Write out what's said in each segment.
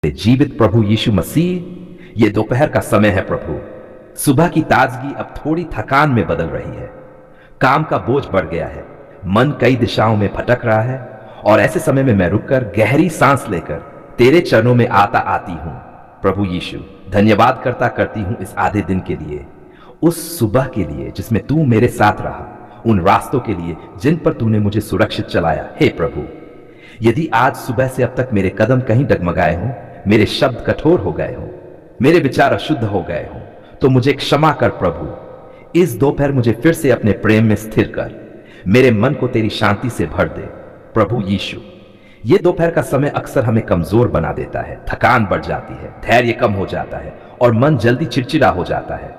जीवित प्रभु यीशु मसीह, ये दोपहर का समय है प्रभु। सुबह की ताजगी अब थोड़ी थकान में बदल रही है। काम का बोझ बढ़ गया है, मन कई दिशाओं में भटक रहा है और ऐसे समय में मैं रुककर गहरी सांस लेकर तेरे चरणों में आता आती हूं। प्रभु यीशु, धन्यवाद करती हूं इस आधे दिन के लिए, उस सुबह के लिए जिसमें तू मेरे साथ रहा, उन रास्तों के लिए जिन पर तूने मुझे सुरक्षित चलाया। हे प्रभु, यदि आज सुबह से अब तक मेरे कदम कहीं डगमगाए हों, मेरे शब्द कठोर हो गए हों, मेरे विचार अशुद्ध हो गए हों, तो मुझे क्षमा कर प्रभु। इस दोपहर मुझे फिर से अपने प्रेम में स्थिर कर, मेरे मन को तेरी शांति से भर दे। प्रभु यीशु, ये दोपहर का समय अक्सर हमें कमजोर बना देता है, थकान बढ़ जाती है, धैर्य कम हो जाता है और मन जल्दी चिड़चिड़ा हो जाता है।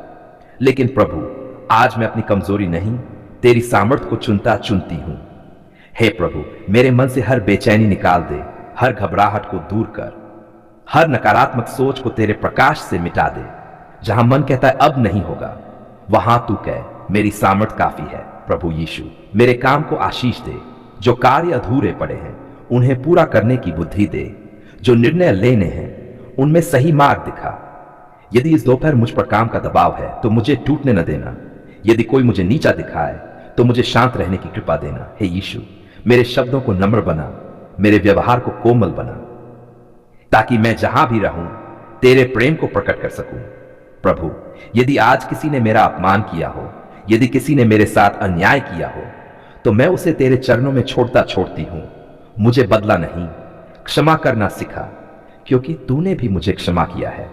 लेकिन प्रभु, आज मैं अपनी कमजोरी नहीं, तेरी सामर्थ्य को चुनती हूं। हे प्रभु, मेरे मन से हर बेचैनी निकाल दे, हर घबराहट को दूर कर, हर नकारात्मक सोच को तेरे प्रकाश से मिटा दे। जहां मन कहता है अब नहीं होगा, वहां तू कह मेरी सामर्थ काफी है। प्रभु यीशु, मेरे काम को आशीष दे, जो कार्य अधूरे पड़े हैं उन्हें पूरा करने की बुद्धि दे, जो निर्णय लेने हैं उनमें सही मार्ग दिखा। यदि इस दोपहर मुझ पर काम का दबाव है तो मुझे टूटने न देना, यदि कोई मुझे नीचा दिखाए तो मुझे शांत रहने की कृपा देना। हे यीशु, मेरे शब्दों को नम्र बना, मेरे व्यवहार को कोमल बना, ताकि मैं जहां भी रहूं तेरे प्रेम को प्रकट कर सकूं। प्रभु, यदि आज किसी ने मेरा अपमान किया हो, यदि किसी ने मेरे साथ अन्याय किया हो, तो मैं उसे तेरे चरणों में छोड़ती हूं। मुझे बदला नहीं, क्षमा करना सिखा, क्योंकि तूने भी मुझे क्षमा किया है।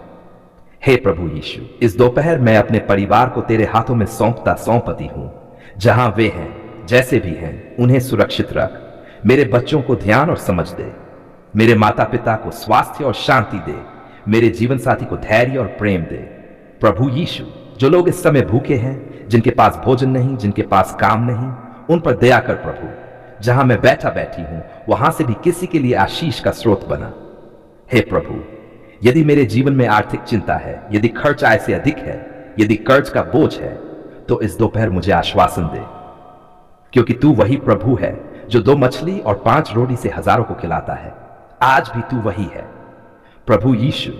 हे प्रभु यीशु, इस दोपहर मैं अपने परिवार को तेरे हाथों में सौंपती हूं। जहां वे हैं, जैसे भी हैं, उन्हें सुरक्षित रख। मेरे बच्चों को ध्यान और समझ दे, मेरे माता पिता को स्वास्थ्य और शांति दे, मेरे जीवन साथी को धैर्य और प्रेम दे। प्रभु यीशु, जो लोग इस समय भूखे हैं, जिनके पास भोजन नहीं, जिनके पास काम नहीं, उन पर दया कर प्रभु। जहां मैं बैठी हूं, वहां से भी किसी के लिए आशीष का स्रोत बना। हे प्रभु, यदि मेरे जीवन में आर्थिक चिंता है, यदि खर्च आय से अधिक है, यदि कर्ज का बोझ है, तो इस दोपहर मुझे आश्वासन दे, क्योंकि तू वही प्रभु है जो 2 मछली और 5 रोटी से हजारों को खिलाता है। आज भी तू वही है। प्रभु यीशु,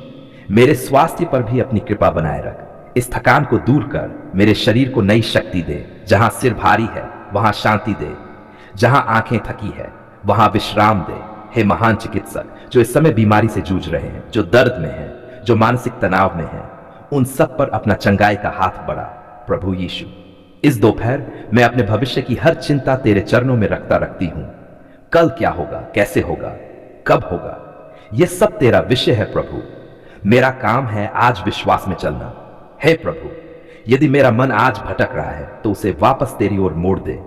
मेरे स्वास्थ्य पर भी अपनी कृपा बनाए रख। इस थकान को दूर कर, मेरे शरीर को नई शक्ति दे। जहां सिर भारी है वहां शांति दे, जहां आंखें थकी है वहां विश्राम दे। हे महान चिकित्सक, जो इस समय बीमारी से जूझ रहे हैं, जो दर्द में हैं, जो मानसिक तनाव में हैं, उन सब पर अपना चंगाई का हाथ बढ़ा। प्रभु यीशु, इस दोपहर मैं अपने भविष्य की हर चिंता तेरे चरणों में रखती हूं। कल क्या होगा, कैसे होगा, कब होगा, यह सब तेरा विषय है प्रभु। मेरा काम है आज विश्वास में चलना। हे प्रभु, यदि मेरा मन आज भटक रहा है तो उसे वापस तेरी ओर मोड़ दे।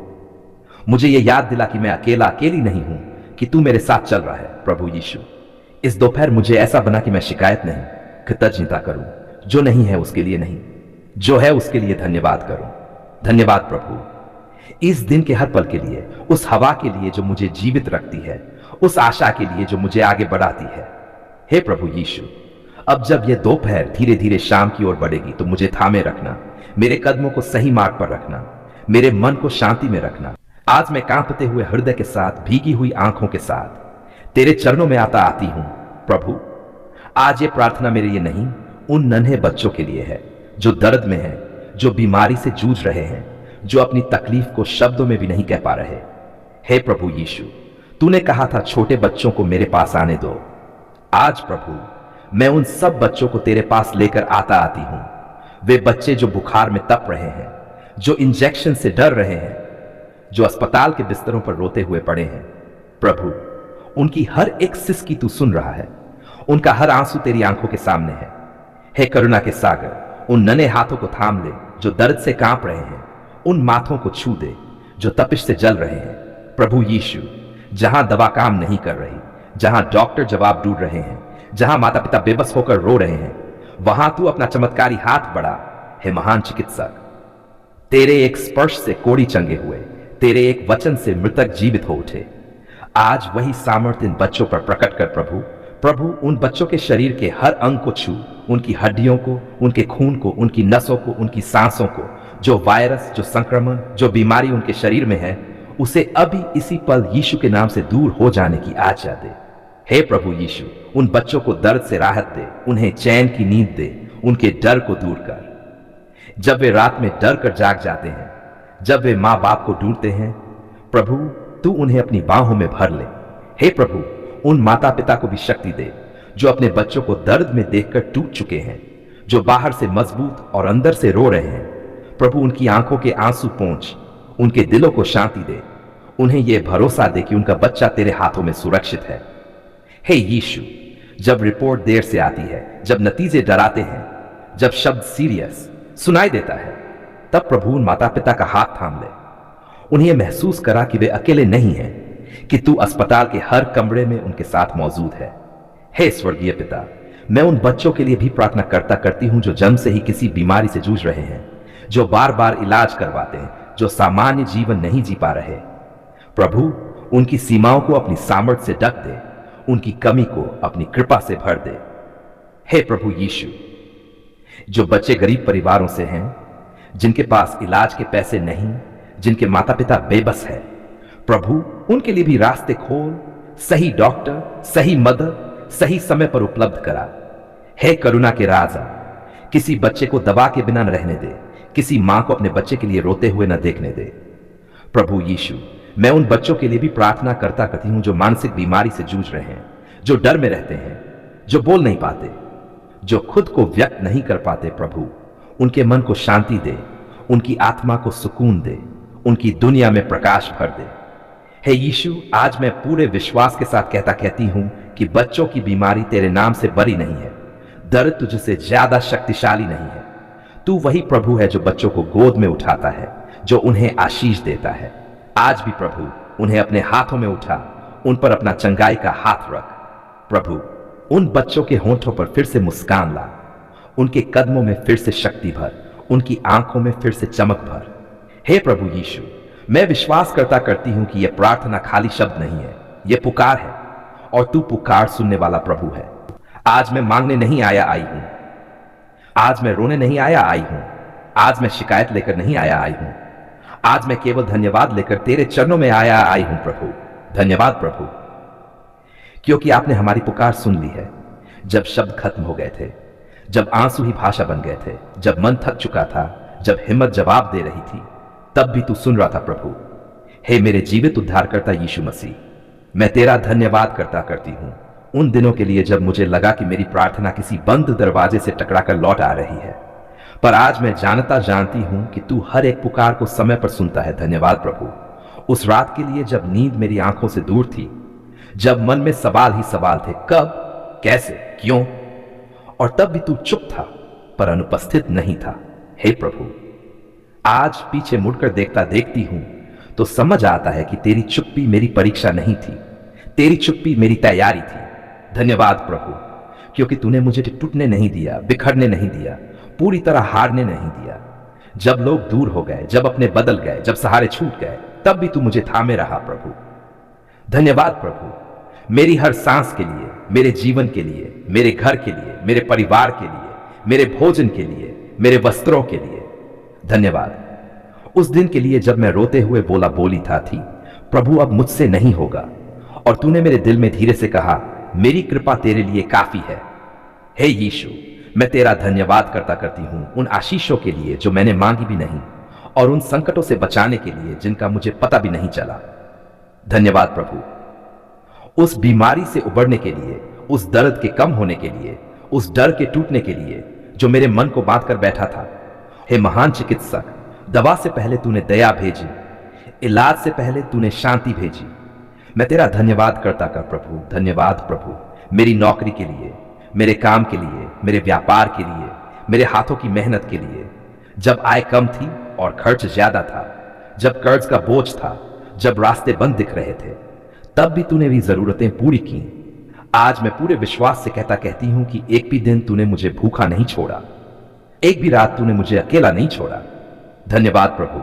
मुझे यह याद दिला कि मैं अकेली नहीं हूं, कि तू मेरे साथ चल रहा है। प्रभु यीशु, इस दोपहर मुझे ऐसा बना कि मैं शिकायत नहीं, कृतज्ञता करूं। जो नहीं है उसके लिए नहीं, जो है उसके लिए धन्यवाद करूं। धन्यवाद प्रभु, इस दिन के हर पल के लिए, उस हवा के लिए जो मुझे जीवित रखती है, उस आशा के लिए जो मुझे आगे बढ़ाती है। हे प्रभु यीशु, अब जब यह दोपहर धीरे धीरे शाम की ओर बढ़ेगी तो मुझे थामे रखना, मेरे कदमों को सही मार्ग पर रखना, मेरे मन को शांति में रखना। आज मैं कांपते हुए हृदय के साथ, भीगी हुई आंखों के साथ तेरे चरणों में आती हूं। प्रभु, आज ये प्रार्थना मेरे लिए नहीं, उन नन्हे बच्चों के लिए है जो दर्द में हैं, जो बीमारी से जूझ रहे हैं, जो अपनी तकलीफ को शब्दों में भी नहीं कह पा रहे। हे प्रभु यीशु, तूने कहा था छोटे बच्चों को मेरे पास आने दो। आज प्रभु, मैं उन सब बच्चों को तेरे पास लेकर आती हूं। वे बच्चे जो बुखार में तप रहे हैं, जो इंजेक्शन से डर रहे हैं, जो अस्पताल के बिस्तरों पर रोते हुए पड़े हैं। प्रभु, उनकी हर एक सिसकी तू सुन रहा है, उनका हर आंसू तेरी आंखों के सामने है। हे करुणा के सागर, उन नन्हे हाथों को थाम ले जो दर्द से कांप रहे हैं, उन माथों को छू दे जो तपिश से जल रहे हैं। प्रभु यीशु, जहां दवा काम नहीं कर रही, जहां डॉक्टर जवाब ढूंढ रहे हैं, जहां माता पिता बेबस होकर रो रहे हैं, वहां तू अपना चमत्कारी हाथ बढ़ा। हे महान चिकित्सक, तेरे एक स्पर्श से कोढ़ी चंगे हुए, तेरे एक वचन से मृतक जीवित हो उठे। आज वही सामर्थ्य इन बच्चों पर प्रकट कर प्रभु। प्रभु, उन बच्चों के शरीर के हर अंग को छू, उनकी हड्डियों को, उनके खून को, उनकी नसों को, उनकी सांसों को। जो वायरस, जो संक्रमण, जो बीमारी उनके शरीर में है, उसे अभी इसी पल यीशु के नाम से दूर हो जाने की आज्ञा दे। हे प्रभु यीशु, उन बच्चों को दर्द से राहत दे, उन्हें चैन की नींद दे, उनके डर को दूर कर। जब वे रात में डर कर जाग जाते हैं, जब वे माँ बाप को ढूंढते हैं, प्रभु तू उन्हें अपनी बाहों में भर ले। हे प्रभु, उन माता पिता को भी शक्ति दे जो अपने बच्चों को दर्द में देखकर टूट चुके हैं, जो बाहर से मजबूत और अंदर से रो रहे हैं। प्रभु उनकी आंखों के आंसू पोंछ, उनके दिलों को शांति दे, उन्हें यह भरोसा दे कि उनका बच्चा तेरे हाथों में सुरक्षित है। हे यीशु, जब रिपोर्ट देर से आती है, जब नतीजे डराते हैं, जब शब्द सीरियस सुनाई देता है, तब प्रभु उन माता पिता का हाथ थाम ले। उन्हें यह महसूस करा कि वे अकेले नहीं हैं, कि तू अस्पताल के हर कमरे में उनके साथ मौजूद है। हे स्वर्गीय पिता, मैं उन बच्चों के लिए भी प्रार्थना करती हूं जो जन्म से ही किसी बीमारी से जूझ रहे हैं, जो बार बार इलाज करवाते हैं, जो सामान्य जीवन नहीं जी पा रहे। प्रभु उनकी सीमाओं को अपनी सामर्थ्य से ढक दे, उनकी कमी को अपनी कृपा से भर दे। हे प्रभु यीशु, जो बच्चे गरीब परिवारों से हैं, जिनके पास इलाज के पैसे नहीं, जिनके माता पिता बेबस है, प्रभु उनके लिए भी रास्ते खोल, सही डॉक्टर, सही मदद सही समय पर उपलब्ध करा। हे करुणा के राजा, किसी बच्चे को दबा के बिना न रहने दे, किसी मां को अपने बच्चे के लिए रोते हुए न देखने दे। प्रभु यीशु, मैं उन बच्चों के लिए भी प्रार्थना करती हूं जो मानसिक बीमारी से जूझ रहे हैं, जो डर में रहते हैं, जो बोल नहीं पाते, जो खुद को व्यक्त नहीं कर पाते। प्रभु उनके मन को शांति दे, उनकी आत्मा को सुकून दे, उनकी दुनिया में प्रकाश भर दे। हे यीशु, आज मैं पूरे विश्वास के साथ कहती हूं कि बच्चों की बीमारी तेरे नाम से बरी नहीं है, दर्द तुझसे ज्यादा शक्तिशाली नहीं है। तू वही प्रभु है जो बच्चों को गोद में उठाता है, जो उन्हें आशीष देता है। आज भी प्रभु उन्हें अपने हाथों में उठा, उन पर अपना चंगाई का हाथ रख। प्रभु उन बच्चों के होंठों पर फिर से मुस्कान ला, उनके कदमों में फिर से शक्ति भर, उनकी आंखों में फिर से चमक भर। हे प्रभु यीशु, मैं विश्वास करती हूं कि यह प्रार्थना खाली शब्द नहीं है, यह पुकार है, और तू पुकार सुनने वाला प्रभु है। आज मैं मांगने नहीं आई हूं, आज मैं रोने नहीं आई हूं, आज मैं शिकायत लेकर नहीं आई हूं, आज मैं केवल धन्यवाद लेकर तेरे चरणों में आई हूं। प्रभु धन्यवाद प्रभु, क्योंकि आपने हमारी पुकार सुन ली है। जब शब्द खत्म हो गए थे, जब आंसू ही भाषा बन गए थे, जब मन थक चुका था, जब हिम्मत जवाब दे रही थी, तब भी तू सुन रहा था। प्रभु हे मेरे जीवित उद्धारकर्ता यीशु मसीह, मैं तेरा धन्यवाद करती हूं उन दिनों के लिए जब मुझे लगा कि मेरी प्रार्थना किसी बंद दरवाजे से टकराकर लौट आ रही है, पर आज मैं जानती हूं कि तू हर एक पुकार को समय पर सुनता है। धन्यवाद प्रभु, उस रात के लिए जब नींद मेरी आंखों से दूर थी, जब मन में सवाल ही सवाल थे, कब, कैसे, क्यों, और तब भी तू चुप था पर अनुपस्थित नहीं था। हे प्रभु, आज पीछे मुड़कर देखती हूं तो समझ आता है कि तेरी चुप्पी मेरी परीक्षा नहीं थी, तेरी चुप्पी मेरी तैयारी थी। धन्यवाद प्रभु, क्योंकि तूने मुझे टूटने नहीं दिया, बिखरने नहीं दिया, पूरी तरह हारने नहीं दिया। जब लोग दूर हो गए, जब अपने बदल गए, जब सहारे छूट गए, तब भी तू मुझे थामे रहा। प्रभु धन्यवाद प्रभु, मेरी हर सांस के लिए, मेरे जीवन के लिए, मेरे घर के लिए, मेरे परिवार के लिए, मेरे भोजन के लिए, मेरे वस्त्रों के लिए। धन्यवाद उस दिन के लिए जब मैं रोते हुए बोली थी, प्रभु अब मुझसे नहीं होगा, और तूने मेरे दिल में धीरे से कहा, मेरी कृपा तेरे लिए काफी है। हे यीशु, मैं तेरा धन्यवाद करती हूं उन आशीषों के लिए जो मैंने मांगी भी नहीं, और उन संकटों से बचाने के लिए जिनका मुझे पता भी नहीं चला। धन्यवाद प्रभु, उस बीमारी से उबरने के लिए, उस दर्द के कम होने के लिए, उस डर के टूटने के लिए जो मेरे मन को बांध कर बैठा था। हे महान चिकित्सक, दवा से पहले तूने दया भेजी, इलाज से पहले तूने शांति भेजी। मैं तेरा धन्यवाद करता प्रभु। धन्यवाद प्रभु, मेरी नौकरी के लिए, मेरे काम के लिए, मेरे व्यापार के लिए, मेरे हाथों की मेहनत के लिए। जब आय कम थी और खर्च ज्यादा था, जब कर्ज का बोझ था, जब रास्ते बंद दिख रहे थे, तब भी तूने भी जरूरतें पूरी की। आज मैं पूरे विश्वास से कहती हूं कि एक भी दिन तूने मुझे भूखा नहीं छोड़ा, एक भी रात तूने मुझे अकेला नहीं छोड़ा। धन्यवाद प्रभु,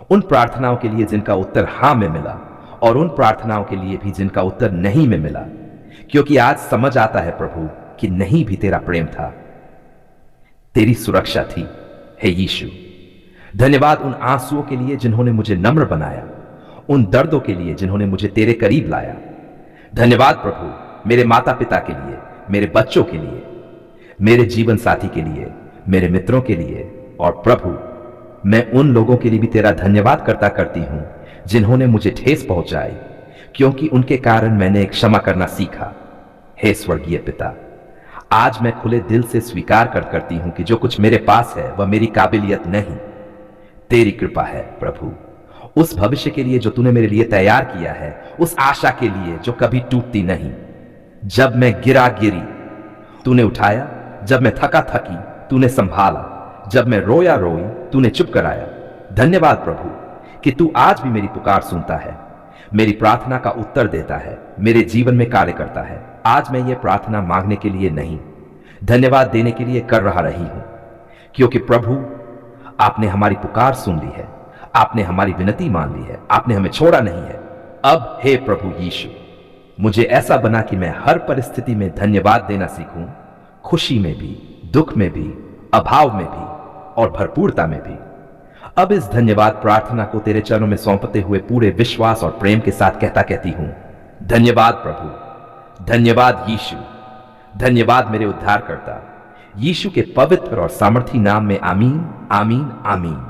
उन प्रार्थनाओं के लिए जिनका उत्तर हां में मिला, और उन प्रार्थनाओं के लिए भी जिनका उत्तर नहीं में मिला, क्योंकि आज समझ आता है प्रभु कि नहीं भी तेरा प्रेम था, तेरी सुरक्षा थी। हे यीशु, धन्यवाद उन आंसुओं के लिए जिन्होंने मुझे नम्र बनाया, उन दर्दों के लिए जिन्होंने मुझे तेरे करीब लाया। धन्यवाद प्रभु मेरे माता पिता के लिए, मेरे बच्चों के लिए, मेरे जीवन साथी के लिए, मेरे मित्रों के लिए, और प्रभु मैं उन लोगों के लिए भी तेरा धन्यवाद करती हूं जिन्होंने मुझे ठेस पहुंचाई, क्योंकि उनके कारण मैंने क्षमा करना सीखा। हे स्वर्गीय पिता, आज मैं खुले दिल से स्वीकार करती हूं कि जो कुछ मेरे पास है वह मेरी काबिलियत नहीं, तेरी कृपा है प्रभु। उस भविष्य के लिए जो तूने मेरे लिए तैयार किया है, उस आशा के लिए जो कभी टूटती नहीं। जब मैं गिरा गिरी तूने उठाया, जब मैं थका थकी तूने संभाला, जब मैं रोया रोई तूने चुप कराया। धन्यवाद प्रभु कि तू आज भी मेरी पुकार सुनता है, मेरी प्रार्थना का उत्तर देता है, मेरे जीवन में कार्य करता है। आज मैं ये प्रार्थना मांगने के लिए नहीं, धन्यवाद देने के लिए कर रही हूं, क्योंकि प्रभु आपने हमारी पुकार सुन ली है, आपने हमारी विनती मान ली है, आपने हमें छोड़ा नहीं है। अब हे प्रभु यीशु, मुझे ऐसा बना कि मैं हर परिस्थिति में धन्यवाद देना सीखूं, खुशी में भी, दुख में भी, अभाव में भी और भरपूरता में भी। अब इस धन्यवाद प्रार्थना को तेरे चरणों में सौंपते हुए पूरे विश्वास और प्रेम के साथ कहती हूं, धन्यवाद प्रभु, धन्यवाद यीशु, धन्यवाद मेरे उद्धारकर्ता। यीशु के पवित्र और सामर्थी नाम में आमीन, आमीन, आमीन।